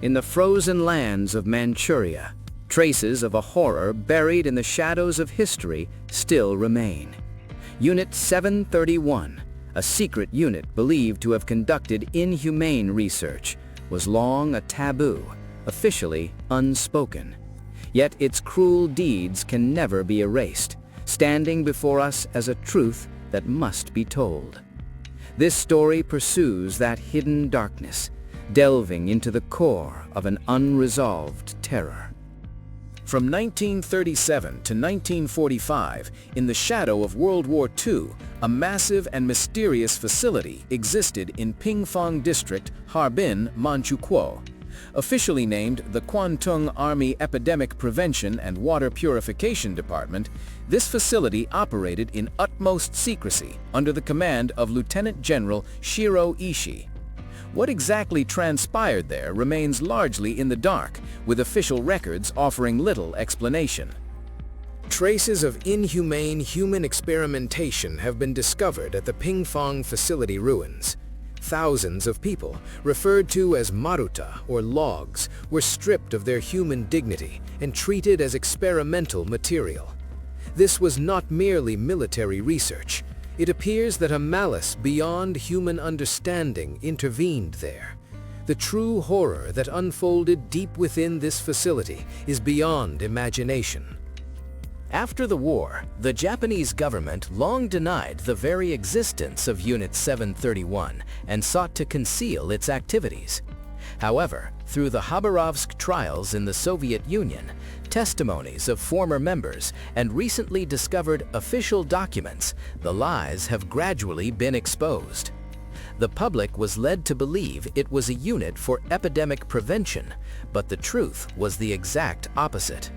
In the frozen lands of Manchuria, traces of a horror buried in the shadows of history still remain. Unit 731, a secret unit believed to have conducted inhumane research, was long a taboo, officially unspoken. Yet its cruel deeds can never be erased, standing before us as a truth that must be told. This story pursues that hidden darkness, delving into the core of an unresolved terror. From 1937 to 1945, in the shadow of World War II, a massive and mysterious facility existed in Pingfang District, Harbin, Manchukuo. Officially named the Kwantung Army Epidemic Prevention and Water Purification Department, this facility operated in utmost secrecy under the command of Lieutenant General Shiro Ishii. What exactly transpired there remains largely in the dark, with official records offering little explanation. Traces of inhumane human experimentation have been discovered at the Pingfang facility ruins. Thousands of people, referred to as Maruta or logs, were stripped of their human dignity and treated as experimental material. This was not merely military research. It appears that a malice beyond human understanding intervened there. The true horror that unfolded deep within this facility is beyond imagination. After the war, the Japanese government long denied the very existence of Unit 731 and sought to conceal its activities. However, through the Khabarovsk trials in the Soviet Union, testimonies of former members, and recently discovered official documents, the lies have gradually been exposed. The public was led to believe it was a unit for epidemic prevention, but the truth was the exact opposite.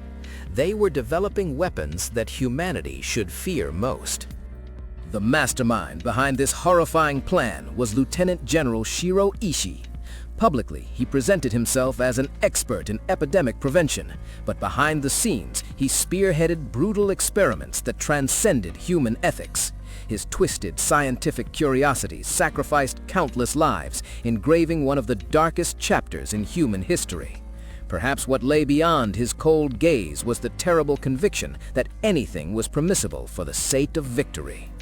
They were developing weapons that humanity should fear most. The mastermind behind this horrifying plan was Lieutenant General Shiro Ishii. Publicly, he presented himself as an expert in epidemic prevention, but behind the scenes, he spearheaded brutal experiments that transcended human ethics. His twisted scientific curiosities sacrificed countless lives, engraving one of the darkest chapters in human history. Perhaps what lay beyond his cold gaze was the terrible conviction that anything was permissible for the sake of victory.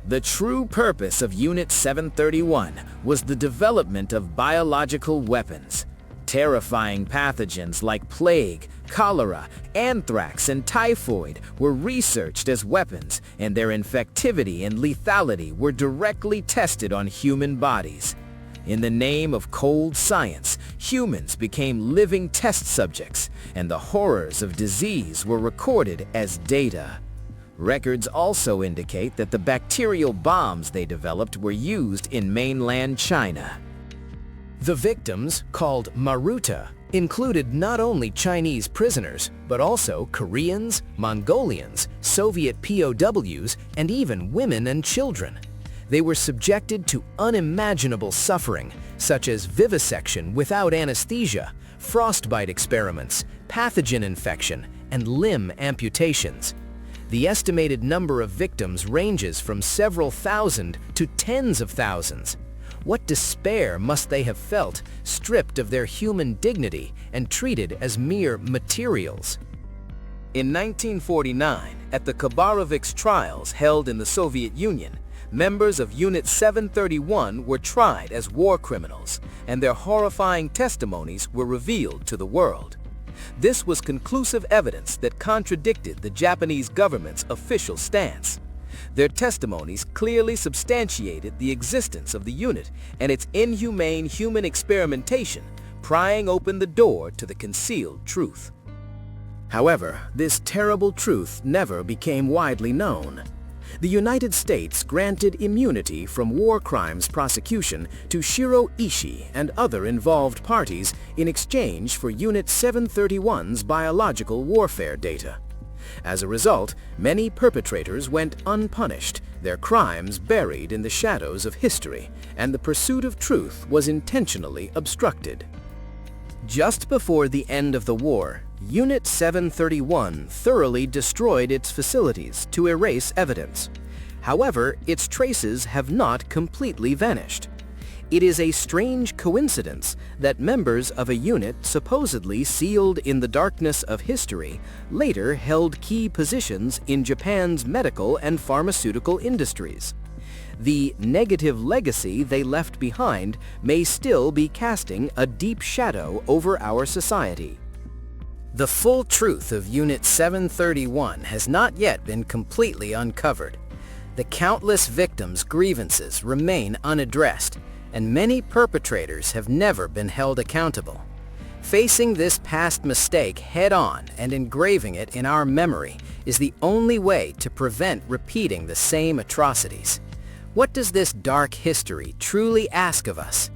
The true purpose of Unit 731 was the development of biological weapons. Terrifying pathogens like plague, cholera, anthrax, and typhoid were researched as weapons, and their infectivity and lethality were directly tested on human bodies. In the name of cold science, humans became living test subjects, and the horrors of disease were recorded as data. Records also indicate that the bacterial bombs they developed were used in mainland China. The victims, called Maruta, included not only Chinese prisoners, but also Koreans, Mongolians, Soviet POWs, and even women and children. They were subjected to unimaginable suffering, such as vivisection without anesthesia, frostbite experiments, pathogen infection, and limb amputations. The estimated number of victims ranges from several thousand to tens of thousands. What despair must they have felt, stripped of their human dignity and treated as mere materials? In 1949, at the Khabarovsk trials held in the Soviet Union, members of Unit 731 were tried as war criminals, and their horrifying testimonies were revealed to the world. This was conclusive evidence that contradicted the Japanese government's official stance. Their testimonies clearly substantiated the existence of the unit and its inhumane human experimentation, prying open the door to the concealed truth. However, this terrible truth never became widely known. The United States granted immunity from war crimes prosecution to Shiro Ishii and other involved parties in exchange for Unit 731's biological warfare data. As a result, many perpetrators went unpunished, their crimes buried in the shadows of history, and the pursuit of truth was intentionally obstructed. Just before the end of the war, Unit 731 thoroughly destroyed its facilities to erase evidence. However, its traces have not completely vanished. It is a strange coincidence that members of a unit supposedly sealed in the darkness of history later held key positions in Japan's medical and pharmaceutical industries. The negative legacy they left behind may still be casting a deep shadow over our society. The full truth of Unit 731 has not yet been completely uncovered. The countless victims' grievances remain unaddressed, and many perpetrators have never been held accountable. Facing this past mistake head-on and engraving it in our memory is the only way to prevent repeating the same atrocities. What does this dark history truly ask of us?